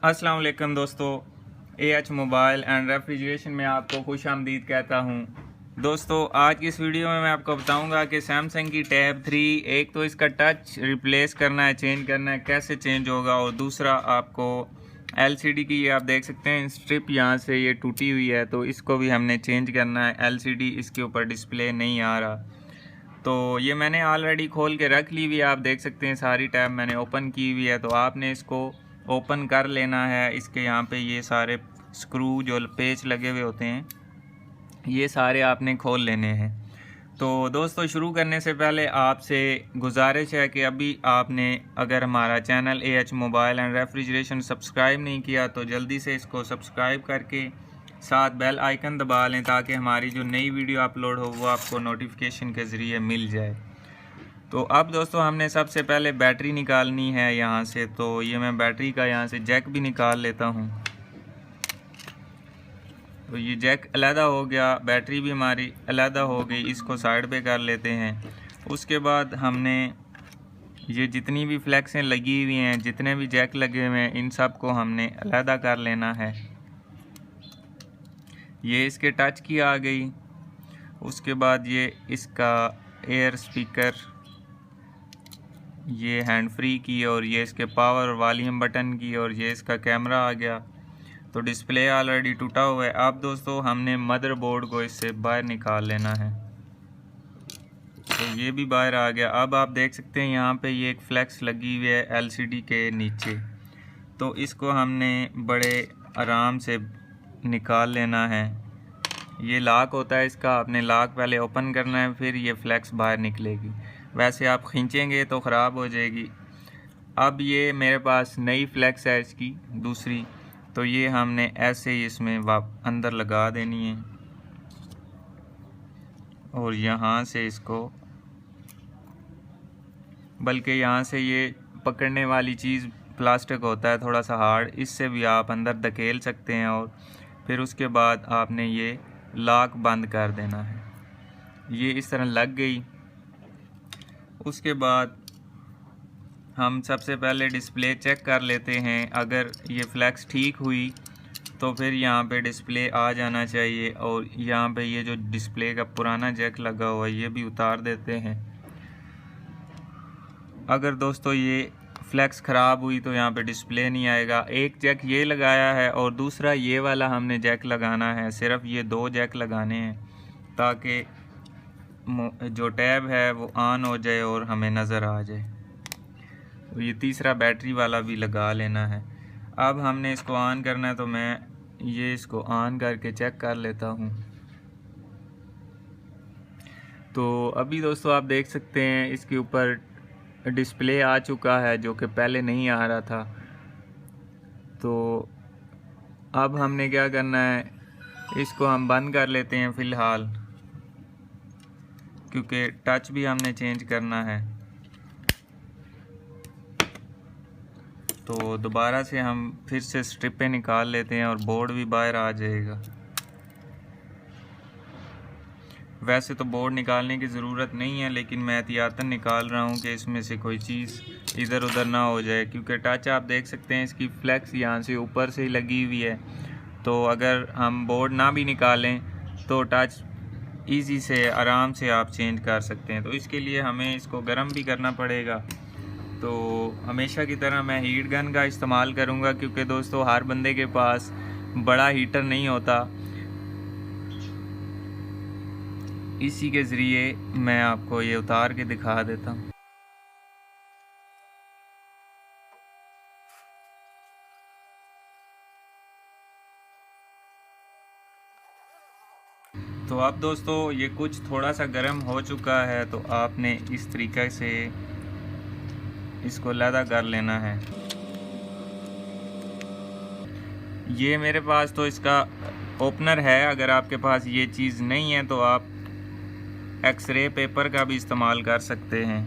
अस्सलाम वालेकुम दोस्तों, AH मोबाइल एंड रेफ्रिजरेशन में आपको खुश आमदीद कहता हूँ। दोस्तों, आज की इस वीडियो में मैं आपको बताऊंगा कि सैमसंग की टैब 3 एक तो इसका टच रिप्लेस करना है, चेंज करना है, कैसे चेंज होगा। और दूसरा आपको LCD की, ये आप देख सकते हैं स्ट्रिप यहाँ से ये टूटी हुई है, तो इसको भी हमने चेंज करना है। LCD इसके ऊपर डिस्प्ले नहीं आ रहा, तो ये मैंने ऑलरेडी खोल के रख ली हुई है। आप देख सकते हैं सारी टैब मैंने ओपन की हुई है, तो आपने इसको ओपन कर लेना है। इसके यहाँ पे ये सारे स्क्रू जो पेच लगे हुए होते हैं, ये सारे आपने खोल लेने हैं। तो दोस्तों, शुरू करने से पहले आपसे गुजारिश है कि अभी आपने अगर हमारा channel AH mobile and refrigeration subscribe नहीं किया तो जल्दी से इसको सब्सक्राइब करके साथ बेल आइकन दबा लें, ताकि हमारी जो नई वीडियो अपलोड हो वो आपको नोटिफिकेशन के ज़रिए मिल जाए। तो अब दोस्तों, हमने सबसे पहले बैटरी निकालनी है यहाँ से। तो ये मैं बैटरी का यहाँ से जैक भी निकाल लेता हूँ। तो ये जैक अलहदा हो गया, बैटरी भी हमारी अलहदा हो गई, इसको साइड पे कर लेते हैं। उसके बाद हमने ये जितनी भी फ्लैक्सें लगी हुई हैं, जितने भी जैक लगे हुए हैं, इन सब को हमने अलहदा कर लेना है। ये इसके टच की आ गई। उसके बाद ये इसका एयर स्पीकर, ये हैंड फ्री की, और ये इसके पावर वॉल्यूम बटन की, और ये इसका कैमरा आ गया। तो डिस्प्ले ऑलरेडी टूटा हुआ है। अब दोस्तों, हमने मदरबोर्ड को इससे बाहर निकाल लेना है। तो ये भी बाहर आ गया। अब आप देख सकते हैं यहाँ पे ये एक फ्लैक्स लगी हुई है LCD के नीचे, तो इसको हमने बड़े आराम से निकाल लेना है। ये लॉक होता है इसका, आपने लॉक पहले ओपन करना है, फिर ये फ्लैक्स बाहर निकलेगी। वैसे आप खींचेंगे तो ख़राब हो जाएगी। अब ये मेरे पास नई फ्लैक्स है इसकी दूसरी, तो ये हमने ऐसे ही इसमें अंदर लगा देनी है, और यहाँ से इसको, बल्कि यहाँ से ये पकड़ने वाली चीज़ प्लास्टिक होता है थोड़ा सा हार्ड, इससे भी आप अंदर धकेल सकते हैं, और फिर उसके बाद आपने ये लॉक बंद कर देना है। ये इस तरह लग गई। उसके बाद हम सबसे पहले डिस्प्ले चेक कर लेते हैं। अगर ये फ्लैक्स ठीक हुई तो फिर यहाँ पे डिस्प्ले आ जाना चाहिए, और यहाँ पे ये जो डिस्प्ले का पुराना जैक लगा हुआ है ये भी उतार देते हैं। अगर दोस्तों ये फ्लैक्स ख़राब हुई तो यहाँ पे डिस्प्ले नहीं आएगा। एक जैक ये लगाया है, और दूसरा ये वाला हमने जैक लगाना है। सिर्फ ये 2 जैक लगाने हैं, ताकि जो टैब है वो ऑन हो जाए और हमें नज़र आ जाए। तो ये तीसरा बैटरी वाला भी लगा लेना है। अब हमने इसको ऑन करना है, तो मैं ये इसको ऑन करके चेक कर लेता हूँ। तो अभी दोस्तों, आप देख सकते हैं इसके ऊपर डिस्प्ले आ चुका है, जो कि पहले नहीं आ रहा था। तो अब हमने क्या करना है, इसको हम बंद कर लेते हैं फ़िलहाल, क्योंकि टच भी हमने चेंज करना है। तो दोबारा से हम फिर से स्ट्रिप पे निकाल लेते हैं, और बोर्ड भी बाहर आ जाएगा। वैसे तो बोर्ड निकालने की ज़रूरत नहीं है, लेकिन मैं एहतियातन निकाल रहा हूँ कि इसमें से कोई चीज़ इधर उधर ना हो जाए, क्योंकि टच आप देख सकते हैं इसकी फ्लैक्स यहाँ से ऊपर से ही लगी हुई है। तो अगर हम बोर्ड ना भी निकालें तो टच ईज़ी से आराम से आप चेंज कर सकते हैं। तो इसके लिए हमें इसको गर्म भी करना पड़ेगा। तो हमेशा की तरह मैं हीट गन का इस्तेमाल करूँगा, क्योंकि दोस्तों हर बंदे के पास बड़ा हीटर नहीं होता। इसी के ज़रिए मैं आपको ये उतार के दिखा देता हूँ। तो अब दोस्तों, ये कुछ थोड़ा सा गर्म हो चुका है, तो आपने इस तरीके से इसको अलहदा कर लेना है। ये मेरे पास तो इसका ओपनर है। अगर आपके पास ये चीज़ नहीं है तो आप एक्सरे पेपर का भी इस्तेमाल कर सकते हैं।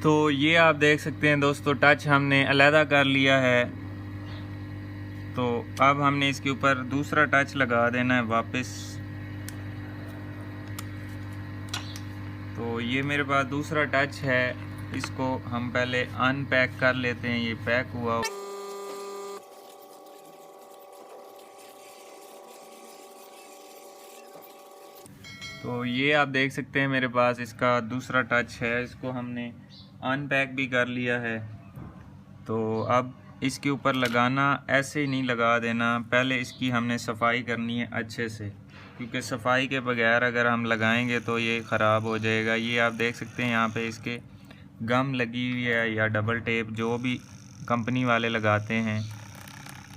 तो ये आप देख सकते हैं दोस्तों, टच हमने अलहदा कर लिया है। तो अब हमने इसके ऊपर दूसरा टच लगा देना है वापस। तो ये मेरे पास दूसरा टच है, इसको हम पहले अनपैक कर लेते हैं। ये पैक हुआ। तो ये आप देख सकते हैं मेरे पास इसका दूसरा टच है, इसको हमने अनपैक भी कर लिया है। तो अब इसके ऊपर लगाना ऐसे ही नहीं लगा देना, पहले इसकी हमने सफाई करनी है अच्छे से, क्योंकि सफाई के बगैर अगर हम लगाएंगे तो ये ख़राब हो जाएगा। ये आप देख सकते हैं यहाँ पे इसके गम लगी हुई है या डबल टेप, जो भी कंपनी वाले लगाते हैं।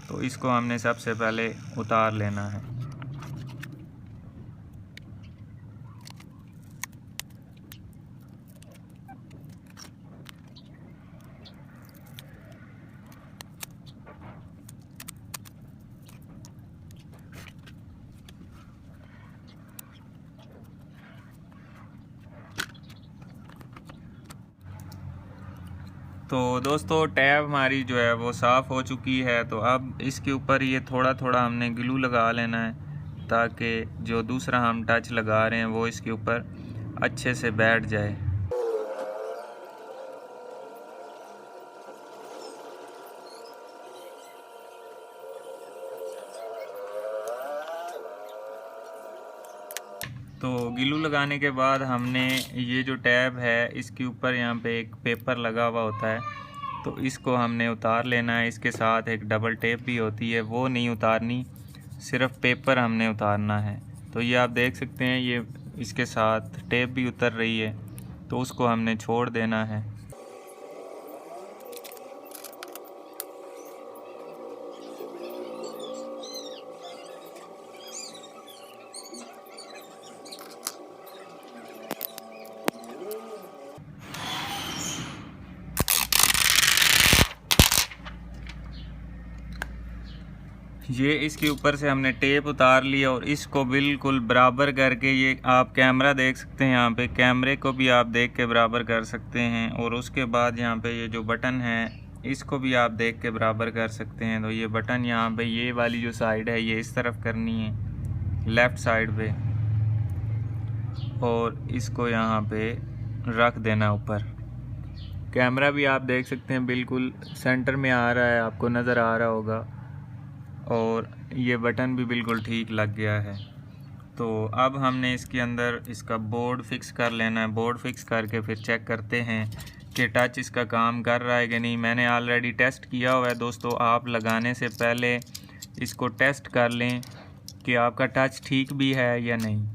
तो इसको हमने सबसे पहले उतार लेना है। तो दोस्तों टैब हमारी जो है वो साफ़ हो चुकी है। तो अब इसके ऊपर ये थोड़ा थोड़ा हमने ग्लू लगा लेना है, ताकि जो दूसरा हम टच लगा रहे हैं वो इसके ऊपर अच्छे से बैठ जाए। तो ग्लू लगाने के बाद हमने ये जो टैब है इसके ऊपर यहाँ पे एक पेपर लगा हुआ होता है, तो इसको हमने उतार लेना है। इसके साथ एक डबल टेप भी होती है, वो नहीं उतारनी, सिर्फ पेपर हमने उतारना है। तो ये आप देख सकते हैं ये इसके साथ टेप भी उतर रही है, तो उसको हमने छोड़ देना है। ये इसके ऊपर से हमने टेप उतार लिया और इसको बिल्कुल बराबर करके, ये आप कैमरा देख सकते हैं, यहाँ पे कैमरे को भी आप देख के बराबर कर सकते हैं। और उसके बाद यहाँ पे ये जो बटन है इसको भी आप देख के बराबर कर सकते हैं। तो ये बटन यहाँ पे ये वाली जो साइड है ये इस तरफ करनी है, लेफ़्ट साइड पे, और इसको यहाँ पे रख देना ऊपर। कैमरा भी आप देख सकते हैं बिल्कुल सेंटर में आ रहा है, आपको नज़र आ रहा होगा। और ये बटन भी बिल्कुल ठीक लग गया है। तो अब हमने इसके अंदर इसका बोर्ड फिक्स कर लेना है। बोर्ड फिक्स करके फिर चेक करते हैं कि टच इसका काम कर रहा है कि नहीं। मैंने ऑलरेडी टेस्ट किया हुआ है दोस्तों, आप लगाने से पहले इसको टेस्ट कर लें कि आपका टच ठीक भी है या नहीं।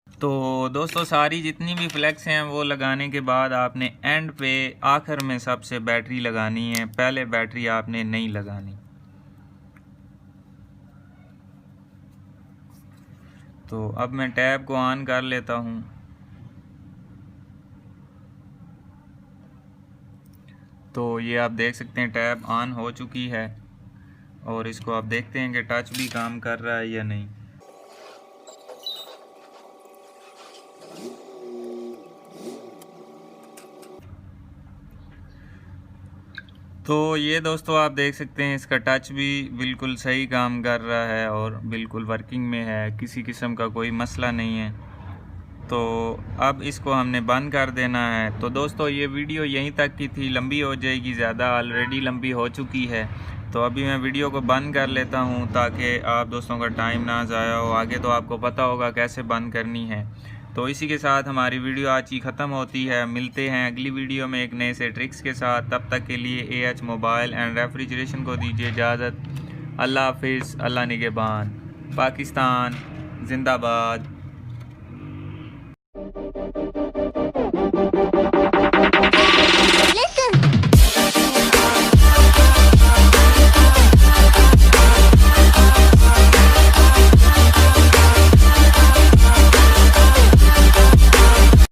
तो दोस्तों सारी जितनी भी फ्लैक्स हैं वो लगाने के बाद आपने एंड पे आखिर में सबसे बैटरी लगानी है, पहले बैटरी आपने नहीं लगानी। तो अब मैं टैब को ऑन कर लेता हूँ। तो ये आप देख सकते हैं टैब ऑन हो चुकी है, और इसको आप देखते हैं कि टच भी काम कर रहा है या नहीं। तो ये दोस्तों आप देख सकते हैं इसका टच भी बिल्कुल सही काम कर रहा है और बिल्कुल वर्किंग में है, किसी किस्म का कोई मसला नहीं है। तो अब इसको हमने बंद कर देना है। तो दोस्तों ये वीडियो यहीं तक की थी, लंबी हो जाएगी ज़्यादा, ऑलरेडी लंबी हो चुकी है। तो अभी मैं वीडियो को बंद कर लेता हूँ ताकि आप दोस्तों का टाइम ना ज़ाया हो। आगे तो आपको पता होगा कैसे बंद करनी है। तो इसी के साथ हमारी वीडियो आज की ख़त्म होती है। मिलते हैं अगली वीडियो में एक नए से ट्रिक्स के साथ। तब तक के लिए AH मोबाइल एंड रेफ्रिजरेशन को दीजिए इजाज़त। अल्लाह हाफिज़, अल्लाह निगहबान। पाकिस्तान जिंदाबाद।